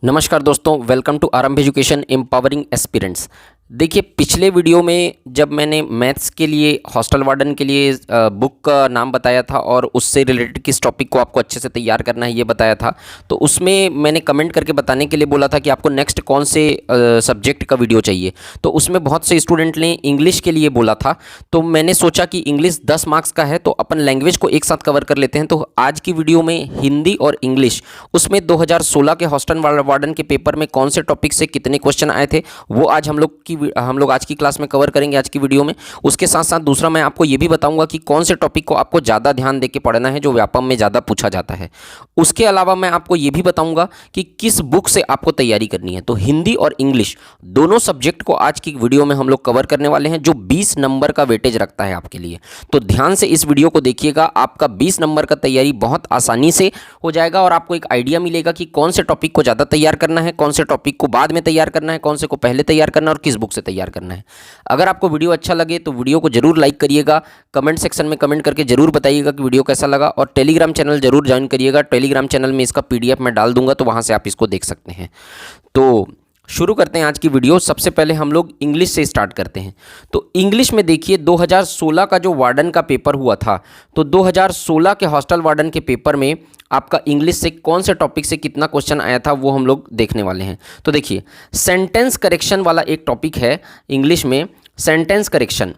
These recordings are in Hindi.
नमस्कार दोस्तों, welcome R M education empowering aspirants. देखिए, पिछले वीडियो में जब मैंने मैथ्स के लिए हॉस्टल वार्डन के लिए बुक का नाम बताया था और उससे रिलेटेड किस टॉपिक को आपको अच्छे से तैयार करना है ये बताया था, तो उसमें मैंने कमेंट करके बताने के लिए बोला था कि आपको नेक्स्ट कौन से सब्जेक्ट का वीडियो चाहिए। तो उसमें बहुत से स्टूडेंट ने इंग्लिश के लिए बोला था, तो मैंने सोचा कि इंग्लिश 10 मार्क्स का है तो अपन लैंग्वेज को एक साथ कवर कर लेते हैं। तो आज की वीडियो में हिंदी और इंग्लिश, उसमें 2016 के हॉस्टल वार्डन के पेपर में कौन से टॉपिक से कितने क्वेश्चन आए थे वो आज हम लोग आज की क्लास में कवर करेंगे, आज की वीडियो में। उसके साथ साथ दूसरा मैं आपको ये भी बताऊंगा कि कौन से टॉपिक को आपको ज़्यादा ध्यान देके पढ़ना है, जो व्यापम में ज़्यादा पूछा जाता है। उसके अलावा मैं आपको ये भी बताऊंगा कि किस बुक से आपको तैयारी करनी है। तो हिंदी और इंग्लिश दोनों सब्जेक्ट को आज की वीडियो में हम लोग कवर करने वाले हैं, जो 20 नंबर का वेटेज रखता है आपके लिए। तो ध्यान से इस वीडियो को देखिएगा, आपका 20 नंबर का तैयारी बहुत आसानी से हो जाएगा और आपको एक आइडिया मिलेगा कि कौन से टॉपिक को ज़्यादा तैयार करना है, कौन से टॉपिक को बाद में तैयार करना है, कौन से को पहले तैयार करना है और किस बुक से तैयार करना है। अगर आपको वीडियो अच्छा लगे तो वीडियो को जरूर लाइक करिएगा, कमेंट सेक्शन में कमेंट करके जरूर बताइएगा कि वीडियो कैसा लगा, और टेलीग्राम चैनल जरूर ज्वाइन करिएगा। टेलीग्राम चैनल में इसका पीडीएफ मैं डाल दूंगा, तो वहां से आप इसको देख सकते हैं। तो शुरू करते हैं आज की वीडियो। सबसे पहले हम लोग इंग्लिश से स्टार्ट करते हैं। तो इंग्लिश में देखिए, 2016 का जो वार्डन का पेपर हुआ था, तो 2016 के हॉस्टल वार्डन के पेपर में आपका इंग्लिश से कौन से टॉपिक से कितना क्वेश्चन आया था वो हम लोग देखने वाले हैं। तो देखिए, सेंटेंस करेक्शन वाला एक टॉपिक है इंग्लिश में, सेंटेंस करेक्शन।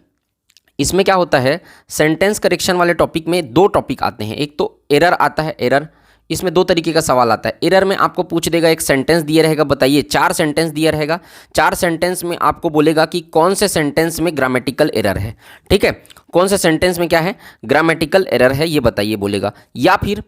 इसमें क्या होता है, सेंटेंस करेक्शन वाले टॉपिक में दो टॉपिक आते हैं। एक तो एरर आता है, एरर। इसमें दो तरीके का सवाल आता है। एरर में आपको पूछ देगा, एक सेंटेंस दिया रहेगा, बताइए, 4 सेंटेंस दिया रहेगा। 4 सेंटेंस में आपको बोलेगा कि कौन से सेंटेंस में ग्रामेटिकल एरर है। ठीक है, कौन से सेंटेंस में क्या है, ग्रामेटिकल एरर है, ये बताइए बोलेगा। या फिर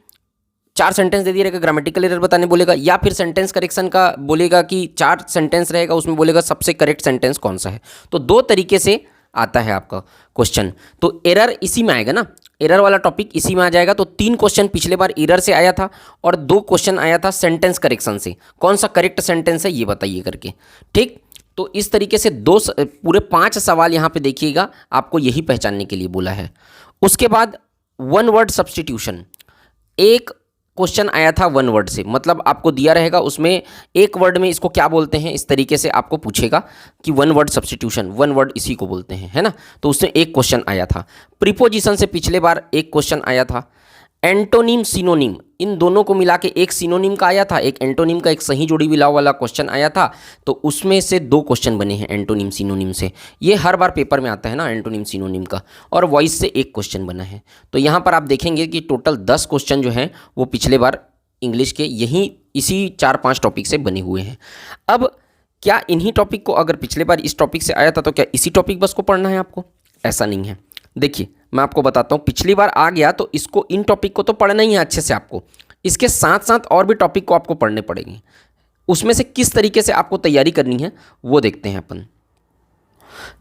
4 सेंटेंस दे दिया रहेगा, ग्रामेटिकल एरर बताने बोलेगा, या फिर सेंटेंस करेक्शन का बोलेगा कि 4 सेंटेंस रहेगा, उसमें बोलेगा सबसे करेक्ट सेंटेंस कौन सा है। तो दो तरीके से आता है आपका क्वेश्चन। तो एरर इसी में आएगा ना, एरर वाला टॉपिक इसी में आ जाएगा। तो 3 क्वेश्चन पिछले बार एरर से आया था और 2 क्वेश्चन आया था सेंटेंस करेक्शन से। कौन सा करेक्ट सेंटेंस है ये बताइए करके। ठीक, तो इस तरीके से पूरे 5 सवाल यहाँ पे देखिएगा, आपको यही पहचानने के लिए बोला है। उसके बाद वन वर्ड सब्स्टिट्यूशन, एक क्वेश्चन आया था वन वर्ड से, मतलब आपको दिया रहेगा उसमें एक वर्ड में इसको क्या बोलते हैं, इस तरीके से आपको पूछेगा कि one word substitution, one word इसी को बोलते हैं, है ना। तो उसमें एक क्वेश्चन आया था। प्रीपोजिशन से पिछले बार एक क्वेश्चन आया था। एंटोनिम, सिनोनिम, इन दोनों को मिला के एक सिनोनिम का आया था, एक एंटोनिम का, एक सही जोड़ी मिलाव वाला क्वेश्चन आया था। तो उसमें से 2 क्वेश्चन बने हैं एंटोनिम सिनोनिम से। ये हर बार पेपर में आता है ना एंटोनिम सिनोनिम का। और वॉइस से एक क्वेश्चन बना है। तो यहाँ पर आप देखेंगे कि टोटल 10 क्वेश्चन जो हैं वो पिछले बार इंग्लिश के इसी 4-5 टॉपिक से बने हुए हैं। अब क्या इन्हीं टॉपिक को, अगर पिछले बार इस टॉपिक से आया था तो क्या इसी टॉपिक बस को पढ़ना है आपको? ऐसा नहीं है। देखिए, मैं आपको बताता हूँ, पिछली बार आ गया तो इसको, इन टॉपिक को तो पढ़ना ही है अच्छे से आपको। इसके साथ साथ और भी टॉपिक को आपको पढ़ने पड़ेंगे। उसमें से किस तरीके से आपको तैयारी करनी है वो देखते हैं अपन।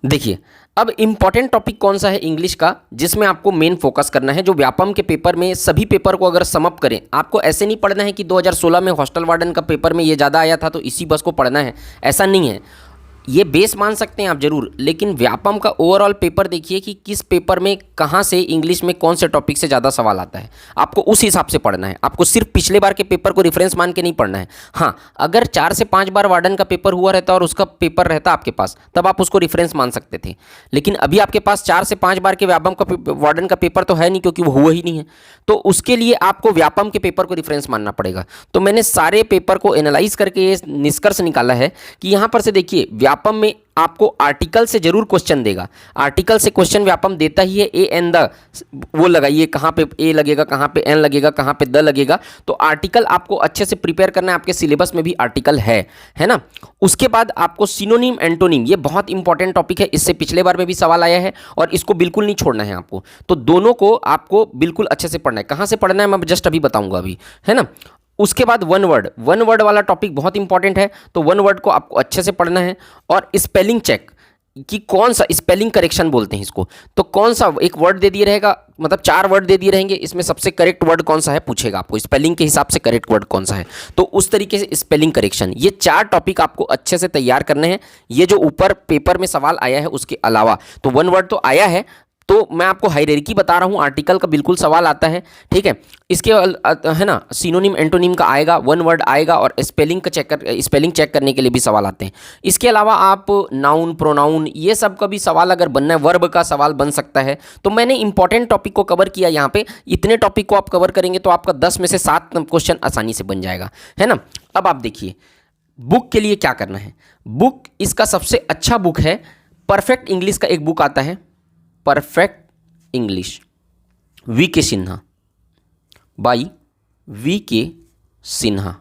देखिए, अब इंपॉर्टेंट टॉपिक कौन सा है इंग्लिश का, जिसमें आपको मेन फोकस करना है, जो व्यापम के पेपर में सभी पेपर को अगर समअप करें, आपको ऐसे नहीं पढ़ना है कि 2016 में हॉस्टल वार्डन का पेपर में ये ज़्यादा आया था तो इसी बस को पढ़ना है, ऐसा नहीं है। ये बेस मान सकते हैं आप जरूर, लेकिन व्यापम का ओवरऑल पेपर देखिए कि किस पेपर में कहाँ से इंग्लिश में कौन से टॉपिक से ज़्यादा सवाल आता है, आपको उस हिसाब से पढ़ना है। आपको सिर्फ पिछले बार के पेपर को रेफरेंस मान के नहीं पढ़ना है। हाँ, अगर 4 से 5 बार वार्डन का पेपर हुआ रहता और उसका पेपर रहता आपके पास, तब आप उसको रेफरेंस मान सकते थे। लेकिन अभी आपके पास 4 से 5 बार के व्यापम का वार्डन का पेपर तो है नहीं, क्योंकि वो हुआ ही नहीं है। तो उसके लिए आपको व्यापम के पेपर को रेफरेंस मानना पड़ेगा। तो मैंने सारे पेपर को एनालाइज करके ये निष्कर्ष निकाला है कि यहाँ पर से देखिए, व्यापम में आपको आर्टिकल से जरूर क्वेश्चन देगा। आर्टिकल से क्वेश्चन व्यापम देता ही है। ए एन द, वो लगाइए, कहाँ पे ए लगेगा, कहाँ पे एन लगेगा, कहाँ पे द लगेगा। तो आर्टिकल आपको अच्छे से प्रिपेयर करना है, आपके सिलेबस में भी आर्टिकल है ना। उसके बाद आपको सिनोनिम, एंटोनिम, ये बहुत इंपॉर्टेंट टॉपिक है, इससे पिछले बार में भी सवाल आया है और इसको बिल्कुल नहीं छोड़ना है आपको। तो दोनों को आपको बिल्कुल अच्छे से पढ़ना है। कहाँ से पढ़ना है मैं जस्ट अभी बताऊंगा अभी, है ना। उसके बाद वन वर्ड वाला टॉपिक बहुत इंपॉर्टेंट है। तो वन वर्ड को आपको अच्छे से पढ़ना है। और स्पेलिंग चेक, कि कौन सा स्पेलिंग करेक्शन बोलते हैं इसको, तो कौन सा एक वर्ड दे दिए रहेगा, मतलब 4 वर्ड दे दिए रहेंगे, इसमें सबसे करेक्ट वर्ड कौन सा है पूछेगा आपको, स्पेलिंग के हिसाब से करेक्ट वर्ड कौन सा है। तो उस तरीके से स्पेलिंग करेक्शन, ये 4 टॉपिक आपको अच्छे से तैयार करने हैं। ये जो ऊपर पेपर में सवाल आया है उसके अलावा, तो वन वर्ड तो आया है, तो मैं आपको हायरार्की बता रहा हूँ, आर्टिकल का बिल्कुल सवाल आता है, ठीक है। इसके है ना सिनोनिम एंटोनिम का आएगा, वन वर्ड आएगा, और स्पेलिंग चेक करने के लिए भी सवाल आते हैं। इसके अलावा आप नाउन, प्रोनाउन, ये सब का भी सवाल अगर बनना है, वर्ब का सवाल बन सकता है। तो मैंने इंपॉर्टेंट टॉपिक को कवर किया यहाँ पे। इतने टॉपिक को आप कवर करेंगे तो आपका 10 में से 7 क्वेश्चन आसानी से बन जाएगा, है ना। अब आप देखिए बुक के लिए क्या करना है। बुक, इसका सबसे अच्छा बुक है परफेक्ट इंग्लिश का एक बुक आता है, perfect English, VK. Sinha, by VK. Sinha,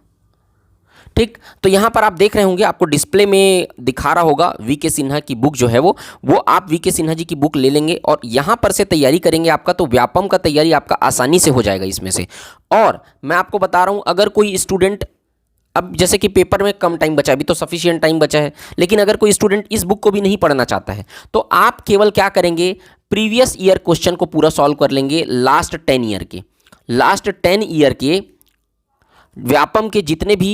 ठीक। तो यहां पर आप देख रहे होंगे, आपको डिस्प्ले में दिखा रहा होगा वी.के. सिन्हा की बुक जो है वो आप वी.के. सिन्हा जी की बुक ले लेंगे और यहां पर से तैयारी करेंगे आपका, तो व्यापम का तैयारी आपका आसानी से हो जाएगा इसमें से। और मैं आपको बता रहा हूं, अगर कोई स्टूडेंट, अब जैसे कि पेपर में कम टाइम बचा है, अभी तो सफिशिएंट टाइम बचा है, लेकिन अगर कोई स्टूडेंट इस बुक को भी नहीं पढ़ना चाहता है तो आप केवल क्या करेंगे, प्रीवियस ईयर क्वेश्चन को पूरा सॉल्व कर लेंगे। लास्ट 10 ईयर के व्यापम के जितने भी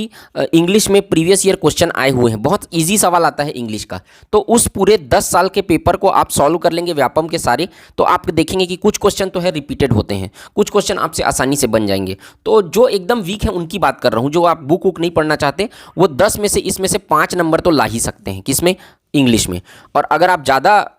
इंग्लिश में प्रीवियस ईयर क्वेश्चन आए हुए हैं, बहुत इजी सवाल आता है इंग्लिश का, तो उस पूरे 10 साल के पेपर को आप सॉल्व कर लेंगे व्यापम के सारे। तो आप देखेंगे कि कुछ क्वेश्चन तो है रिपीटेड होते हैं, कुछ क्वेश्चन आपसे आसानी से बन जाएंगे। तो जो एकदम वीक है उनकी बात कर रहा हूँ, जो आप बुक नहीं पढ़ना चाहते, वो 10 में से इसमें से 5 नंबर तो ला ही सकते हैं, किसमें, इंग्लिश में। और अगर आप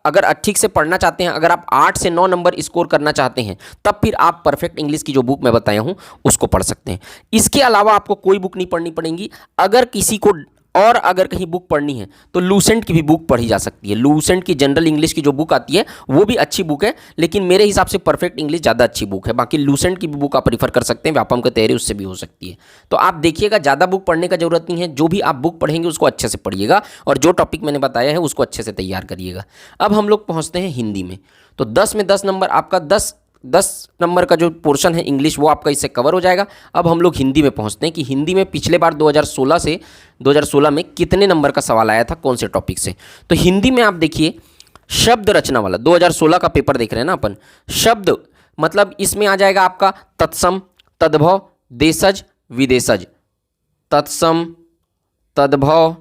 अगर ठीक से पढ़ना चाहते हैं, अगर आप 8 से 9 नंबर स्कोर करना चाहते हैं, तब फिर आप परफेक्ट इंग्लिश की जो बुक मैं बताया हूं उसको पढ़ सकते हैं। इसके अलावा आपको कोई बुक नहीं पढ़नी पड़ेगी। अगर किसी को और अगर कहीं बुक पढ़नी है तो लूसेंट की भी बुक पढ़ी जा सकती है। लूसेंट की जनरल इंग्लिश की जो बुक आती है वो भी अच्छी बुक है, लेकिन मेरे हिसाब से परफेक्ट इंग्लिश ज़्यादा अच्छी बुक है। बाकी लूसेंट की भी बुक आप प्रीफर कर सकते हैं, व्यापम की तैयारी उससे भी हो सकती है। तो आप देखिएगा, ज़्यादा बुक पढ़ने का जरूरत नहीं है, जो भी आप बुक पढ़ेंगे उसको अच्छे से पढ़िएगा और जो टॉपिक मैंने बताया है उसको अच्छे से तैयार करिएगा। अब हम लोग पहुँचते हैं हिंदी में। तो 10 में 10 नंबर आपका 10 नंबर का जो पोर्शन है इंग्लिश वो आपका इससे कवर हो जाएगा। अब हम लोग हिंदी में पहुंचते हैं कि हिंदी में पिछले बार 2016 में कितने नंबर का सवाल आया था, कौन से टॉपिक से। तो हिंदी में आप देखिए शब्द रचना वाला 2016 का पेपर देख रहे हैं ना अपन। शब्द मतलब इसमें आ जाएगा आपका तत्सम, तद्भव, देशज, विदेशज। तत्सम, तद्भव,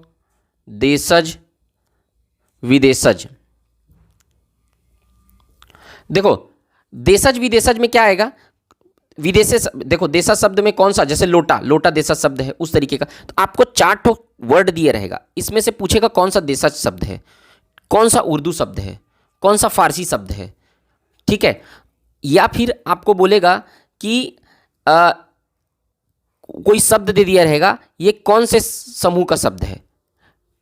देशज, विदेशज। देखो देशज विदेशज में क्या आएगा, विदेशज, देखो देशज शब्द में कौन सा, जैसे लोटा, लोटा देशज शब्द है, उस तरीके का। तो आपको 4 ठो वर्ड दिए रहेगा, इसमें से पूछेगा कौन सा देशज शब्द है, कौन सा उर्दू शब्द है, कौन सा फारसी शब्द है, ठीक है। या फिर आपको बोलेगा कि कोई शब्द दे दिया रहेगा, ये कौन से समूह का शब्द है।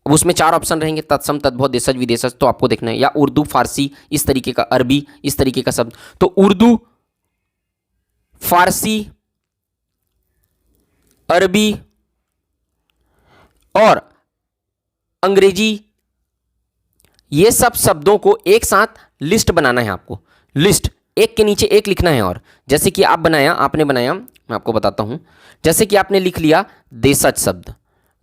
उसमें 4 ऑप्शन रहेंगे, तत्सम, तद्भव, देशज, विदेशज। तो आपको देखना है, या उर्दू, फारसी, इस तरीके का, अरबी, इस तरीके का शब्द। तो उर्दू, फारसी, अरबी और अंग्रेजी, ये सब शब्दों को एक साथ लिस्ट बनाना है आपको। लिस्ट एक के नीचे एक लिखना है। और जैसे कि आपने बनाया, मैं आपको बताता हूं। जैसे कि आपने लिख लिया देशज शब्द,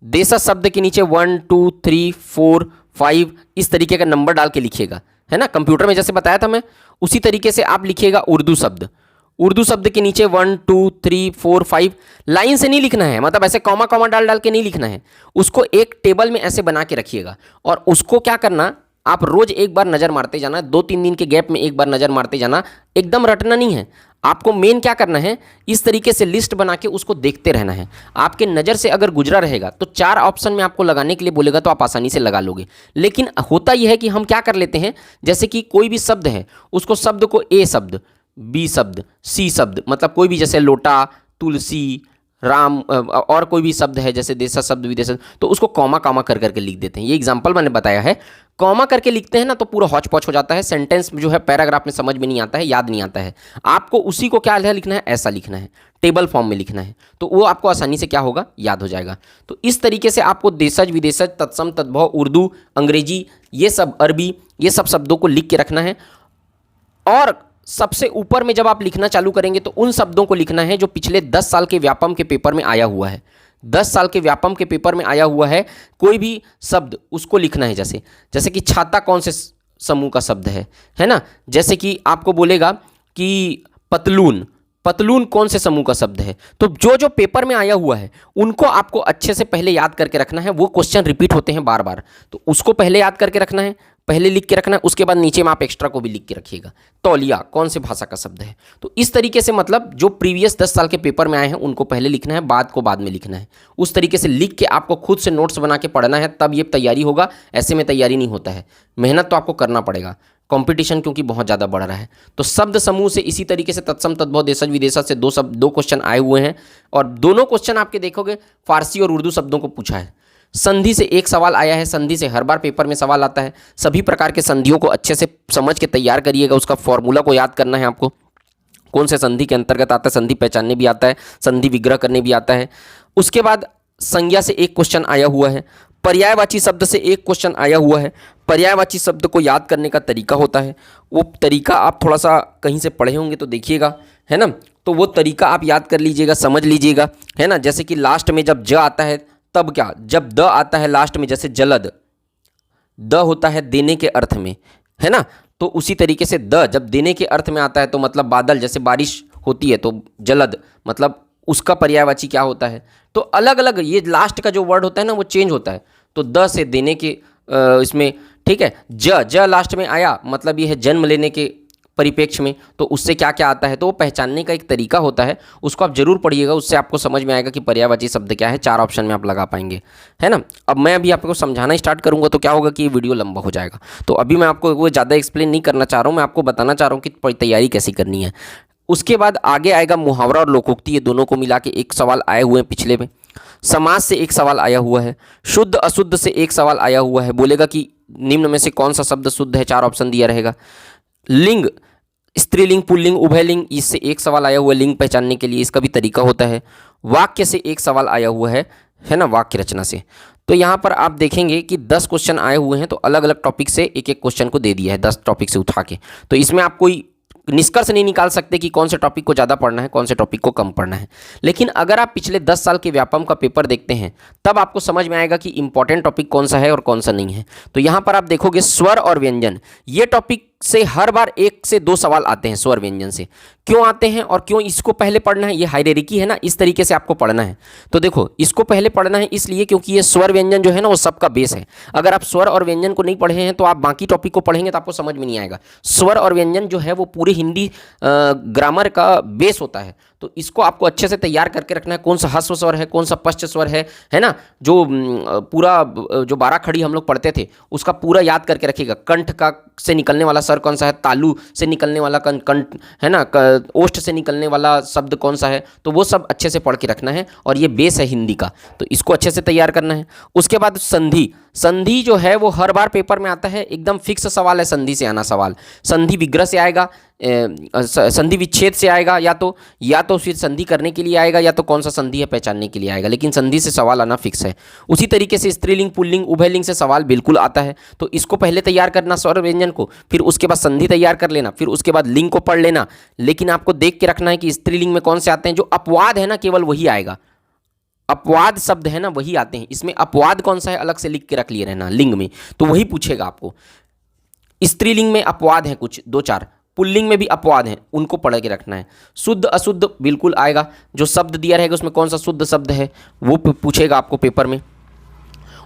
देशज शब्द के नीचे 1 2 3 4 5 इस तरीके का नंबर डाल के लिखिएगा, है ना। कंप्यूटर में जैसे बताया था मैं, उसी तरीके से आप लिखिएगा उर्दू शब्द। उर्दू शब्द के नीचे 1 2 3 4 5 लाइन से नहीं लिखना है, मतलब ऐसे कॉमा कॉमा डाल के नहीं लिखना है। उसको एक टेबल में ऐसे बना के रखिएगा और उसको क्या करना, आप रोज एक बार नज़र मारते जाना, 2-3 दिन के गैप में एक बार नज़र मारते जाना, एकदम रटना नहीं है आपको। मेन क्या करना है, इस तरीके से लिस्ट बना के उसको देखते रहना है। आपके नज़र से अगर गुजरा रहेगा तो 4 ऑप्शन में आपको लगाने के लिए बोलेगा तो आप आसानी से लगा लोगे। लेकिन होता यह है कि हम क्या कर लेते हैं, जैसे कि कोई भी शब्द है, उसको शब्द को ए शब्द, बी शब्द, सी शब्द, मतलब कोई भी, जैसे लोटा, तुलसी, राम, और कोई भी शब्द है जैसे देशज शब्द, विदेशज, तो उसको कॉमा कॉमा कर करके लिख देते हैं। ये एग्जांपल मैंने बताया है। कॉमा करके लिखते हैं ना तो पूरा हौच पौच हो जाता है, सेंटेंस जो है पैराग्राफ में समझ में नहीं आता है, याद नहीं आता है। आपको उसी को क्या लिखना है, ऐसा लिखना है, टेबल फॉर्म में लिखना है, तो वो आपको आसानी से क्या होगा, याद हो जाएगा। तो इस तरीके से आपको देशज, विदेशज, तत्सम, तद्भव, उर्दू, अंग्रेजी, ये सब, अरबी, ये सब शब्दों को लिख के रखना है। और सबसे ऊपर में जब आप लिखना चालू करेंगे तो उन शब्दों को लिखना है जो पिछले 10 साल के व्यापम के पेपर में आया हुआ है। 10 साल के व्यापम के पेपर में आया हुआ है कोई भी शब्द, उसको लिखना है। जैसे कि छाता कौन से समूह का शब्द है ना। जैसे कि आपको बोलेगा कि पतलून, पतलून कौन से समूह का शब्द है। तो जो जो पेपर में आया हुआ है उनको आपको अच्छे से पहले याद करके रखना है। वो क्वेश्चन रिपीट होते हैं बार बार, तो उसको पहले याद करके रखना है। पहले लिख के रखना है, उसके बाद नीचे में आप एक्स्ट्रा को भी लिख के रखिएगा। तौलिया कौन से भाषा का शब्द है। तो इस तरीके से मतलब जो प्रीवियस 10 साल के पेपर में आए हैं उनको पहले लिखना है, बाद को बाद में लिखना है। उस तरीके से लिख के आपको खुद से नोट्स बना के पढ़ना है, तब ये तैयारी होगा। ऐसे में तैयारी नहीं होता है, मेहनत तो आपको करना पड़ेगा, कंपटीशन क्योंकि बहुत ज़्यादा बढ़ रहा है। तो शब्द समूह से इसी तरीके से तत्सम तद्भव देशज विदेशज से दो क्वेश्चन आए हुए हैं, और दोनों क्वेश्चन आपके देखोगे फारसी और उर्दू शब्दों को पूछा है। संधि से एक सवाल आया है, संधि से हर बार पेपर में सवाल आता है। सभी प्रकार के संधियों को अच्छे से समझ के तैयार करिएगा, उसका फॉर्मूला को याद करना है आपको, कौन से संधि के अंतर्गत आता है, संधि पहचानने भी आता है, संधि विग्रह करने भी आता है। उसके बाद संज्ञा से एक क्वेश्चन आया हुआ है, पर्यायवाची शब्द से एक क्वेश्चन आया हुआ है। पर्यायवाची शब्द को याद करने का तरीका होता है, वो तरीका आप थोड़ा सा कहीं से पढ़े होंगे तो देखिएगा, है ना। तो वो तरीका आप याद कर लीजिएगा, समझ लीजिएगा, है ना। जैसे कि लास्ट में जब ज आता है तब क्या, जब द आता है लास्ट में, जैसे जलद, द होता है देने के अर्थ में, है ना। तो उसी तरीके से द जब देने के अर्थ में आता है तो मतलब बादल, जैसे बारिश होती है तो जलद, मतलब उसका पर्यायवाची क्या होता है। तो अलग अलग ये लास्ट का जो वर्ड होता है ना वो चेंज होता है। तो द से देने के इसमें, ठीक है, ज लास्ट में आया मतलब ये है जन्म लेने के परिप्रेक्ष्य में, तो उससे क्या क्या आता है, तो वो पहचानने का एक तरीका होता है, उसको आप जरूर पढ़िएगा, उससे आपको समझ में आएगा कि पर्यायवाची शब्द क्या है। 4 ऑप्शन में आप लगा पाएंगे, है ना। अब मैं अभी आपको समझाना स्टार्ट करूंगा तो क्या होगा कि ये वीडियो लंबा हो जाएगा, तो अभी मैं आपको वो ज़्यादा एक्सप्लेन नहीं करना चाह रहा हूँ, मैं आपको बताना चाह रहा हूँ कि तैयारी कैसी करनी है। उसके बाद आगे आएगा मुहावरा और लोकोक्ति, ये दोनों को मिला के एक सवाल आए हुए हैं पिछले में। समाज से एक सवाल आया हुआ है, शुद्ध अशुद्ध से एक सवाल आया हुआ है, बोलेगा कि निम्न में से कौन सा शब्द शुद्ध है, 4 ऑप्शन दिया रहेगा। लिंग, स्त्रीलिंग पुल्लिंग उभयलिंग, इससे एक सवाल आया हुआ है लिंग पहचानने के लिए, इसका भी तरीका होता है। वाक्य से एक सवाल आया हुआ है ना, वाक्य रचना से। तो यहाँ पर आप देखेंगे कि 10 क्वेश्चन आए हुए हैं, तो अलग अलग टॉपिक से एक एक क्वेश्चन को दे दिया है, 10 टॉपिक से उठा के। तो इसमें आप कोई निष्कर्ष नहीं निकाल सकते कि कौन से टॉपिक को ज़्यादा पढ़ना है, कौन से टॉपिक को कम पढ़ना है। लेकिन अगर आप पिछले 10 साल के व्यापम का पेपर देखते हैं तब आपको समझ में आएगा कि इंपॉर्टेंट टॉपिक कौन सा है और कौन सा नहीं है। तो यहाँ पर आप देखोगे स्वर और व्यंजन, ये टॉपिक से हर बार 1 से 2 सवाल आते हैं स्वर व्यंजन से। क्यों आते हैं और क्यों इसको पहले पढ़ना है, ये हायरार्की है ना, इस तरीके से आपको पढ़ना है। तो देखो इसको पहले पढ़ना है इसलिए क्योंकि ये स्वर व्यंजन जो है ना वो सबका बेस है। अगर आप स्वर और व्यंजन को नहीं पढ़े हैं तो आप बाकी टॉपिक को पढ़ेंगे तो आपको समझ में नहीं आएगा। स्वर और व्यंजन जो है वो पूरे हिंदी ग्रामर का बेस होता है, तो इसको आपको अच्छे से तैयार करके रखना है। कौन सा ह्रस्व स्वर है, कौन सा पश्च स्वर है ना। जो पूरा जो 12 खड़ी हम लोग पढ़ते थे उसका पूरा याद करके रखिएगा। कंठ का से निकलने वाला स्वर कौन सा है, तालु से निकलने वाला कंठ है ना, ओष्ठ से निकलने वाला शब्द कौन सा है, तो वो सब अच्छे से पढ़ के रखना है। और ये बेस है हिंदी का, तो इसको अच्छे से तैयार करना है। उसके बाद संधि, संधि जो है वो हर बार पेपर में आता है, एकदम फिक्स सवाल है संधि से आना सवाल। संधि विग्रह से आएगा, संधि विच्छेद से आएगा, या तो फिर संधि करने के लिए आएगा, या तो कौन सा संधि है पहचानने के लिए आएगा, लेकिन संधि से सवाल आना फिक्स है। उसी तरीके से स्त्रीलिंग पुल्लिंग उभयलिंग से सवाल बिल्कुल आता है। तो इसको पहले तैयार करना स्वर व्यंजन को, फिर उसके बाद संधि तैयार कर लेना, फिर उसके बाद लिंग को पढ़ लेना। लेकिन आपको देख के रखना है कि स्त्रीलिंग में कौन से आते हैं, जो अपवाद है ना केवल वही आएगा, अपवाद शब्द है ना वही आते हैं। इसमें अपवाद कौन सा है अलग से लिख के रख लिए रहना लिंग में, तो वही पूछेगा आपको। स्त्रीलिंग में अपवाद हैं कुछ 2-4, पुल्लिंग में भी अपवाद हैं, उनको पढ़ के रखना है। शुद्ध अशुद्ध बिल्कुल आएगा, जो शब्द दिया रहेगा उसमें कौन सा शुद्ध शब्द है वो पूछेगा आपको पेपर में।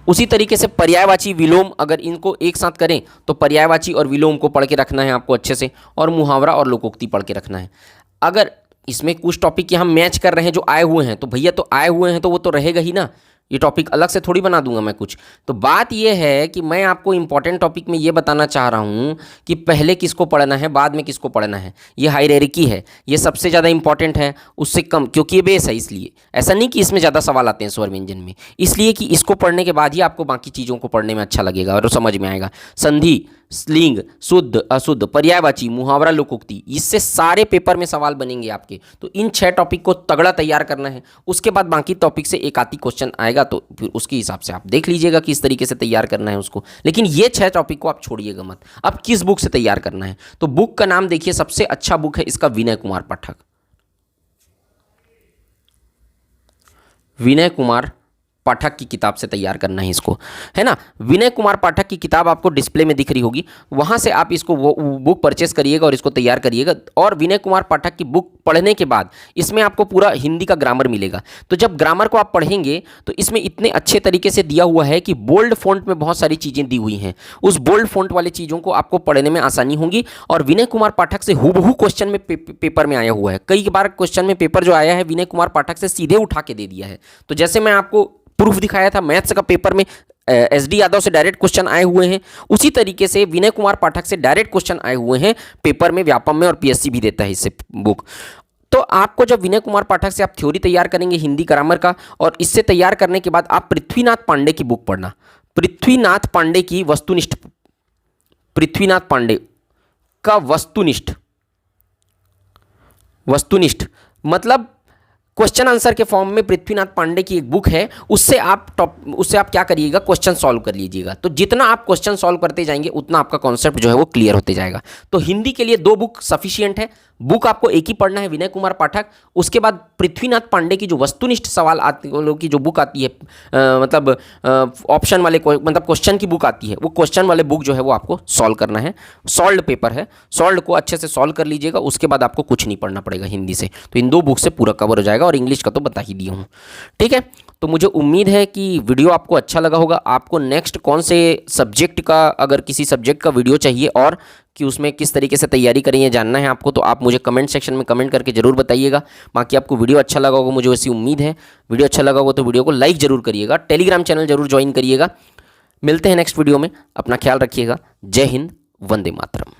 उसी तरीके से पर्यायवाची विलोम, अगर इनको एक साथ करें तो पर्यायवाची और विलोम को पढ़ के रखना है आपको अच्छे से, और मुहावरा और लोकोक्ति पढ़ के रखना है। अगर इसमें कुछ टॉपिक हम मैच कर रहे हैं जो आए हुए हैं, तो भैया तो आए हुए हैं तो वो तो रहेगा ही ना, ये टॉपिक अलग से थोड़ी बना दूंगा मैं कुछ। तो बात ये है कि मैं आपको इंपॉर्टेंट टॉपिक में ये बताना चाह रहा हूँ कि पहले किसको पढ़ना है बाद में किसको पढ़ना है। ये हायरार्की है, ये सबसे ज़्यादा इंपॉर्टेंट है उससे कम, क्योंकि ये बेस है। इसलिए ऐसा नहीं कि इसमें ज़्यादा सवाल आते हैं स्वर व्यंजन में, इसलिए कि इसको पढ़ने के बाद ही आपको बाकी चीज़ों को पढ़ने में अच्छा लगेगा और समझ में आएगा। संधि, लिंग, शुद्ध अशुद्ध, पर्यायवाची, मुहावरा, लोकोक्ति, इससे सारे पेपर में सवाल बनेंगे आपके। तो इन 6 टॉपिक को तगड़ा तैयार करना है। उसके बाद बाकी टॉपिक से एक आधी क्वेश्चन आएगा, तो फिर उसके हिसाब से आप देख लीजिएगा कि इस तरीके से तैयार करना है उसको। लेकिन ये 6 टॉपिक को आप छोड़िएगा मत। अब किस बुक से तैयार करना है, तो बुक का नाम देखिए, सबसे अच्छा बुक है इसका विनय कुमार पाठक। विनय कुमार पाठक की किताब से तैयार करना है इसको, है ना। विनय कुमार पाठक की किताब आपको डिस्प्ले में दिख रही होगी, वहाँ से आप इसको वो बुक परचेस करिएगा और इसको तैयार करिएगा। और विनय कुमार पाठक की बुक पढ़ने के बाद इसमें आपको पूरा हिंदी का ग्रामर मिलेगा। तो जब ग्रामर को आप पढ़ेंगे तो इसमें इतने अच्छे तरीके से दिया हुआ है कि बोल्ड फॉन्ट में बहुत सारी चीज़ें दी हुई हैं, उस बोल्ड फॉन्ट वाली चीज़ों को आपको पढ़ने में आसानी होगी। और विनय कुमार पाठक से हूबहू क्वेश्चन में पेपर में आया हुआ है, कई बार क्वेश्चन में पेपर जो आया है विनय कुमार पाठक से सीधे उठा के दे दिया है। तो जैसे मैं आपको प्रूफ दिखाया था मैथ्स का पेपर में SD यादव से डायरेक्ट क्वेश्चन आए हुए हैं, उसी तरीके से विनय कुमार पाठक से डायरेक्ट क्वेश्चन आए हुए हैं पेपर में, व्यापम में, और PSC भी देता है इससे बुक। तो आपको जब विनय कुमार पाठक से आप थ्योरी तैयार करेंगे हिंदी ग्रामर का, और इससे तैयार करने के बाद आप पृथ्वीनाथ पांडे की बुक पढ़ना, पृथ्वीनाथ पांडे की वस्तुनिष्ठ, पृथ्वीनाथ पांडे का वस्तुनिष्ठ मतलब क्वेश्चन आंसर के फॉर्म में पृथ्वीनाथ पांडे की एक बुक है, उससे आप क्या करिएगा, क्वेश्चन सॉल्व कर लीजिएगा। तो जितना आप क्वेश्चन सॉल्व करते जाएंगे उतना आपका कॉन्सेप्ट जो है वो क्लियर होते जाएगा। तो हिंदी के लिए 2 बुक सफिशिएंट है। बुक आपको एक ही पढ़ना है, विनय कुमार पाठक, उसके बाद पृथ्वीनाथ पांडे की जो वस्तुनिष्ठ सवाल आती की जो बुक आती है, मतलब ऑप्शन वाले मतलब क्वेश्चन की बुक आती है, वो क्वेश्चन वाले बुक जो है वो आपको सॉल्व करना है। सॉल्व पेपर है, सॉल्व को अच्छे से सॉल्व कर लीजिएगा, उसके बाद आपको कुछ नहीं पढ़ना पड़ेगा हिंदी से। तो इन 2 बुक से पूरा कवर हो जाएगा, और इंग्लिश का तो बता ही दिया हूँ, ठीक है। तो मुझे उम्मीद है कि वीडियो आपको अच्छा लगा होगा। आपको नेक्स्ट कौन से सब्जेक्ट का, अगर किसी सब्जेक्ट का वीडियो चाहिए और कि उसमें किस तरीके से तैयारी करें ये जानना है आपको, तो आप मुझे कमेंट सेक्शन में कमेंट करके जरूर बताइएगा। बाकी आपको वीडियो अच्छा लगा होगा, मुझे वैसी उम्मीद है। वीडियो अच्छा लगा होगा तो वीडियो को लाइक जरूर करिएगा, टेलीग्राम चैनल जरूर ज्वाइन करिएगा। मिलते हैं नेक्स्ट वीडियो में, अपना ख्याल रखिएगा। जय हिंद, वंदे मातरम।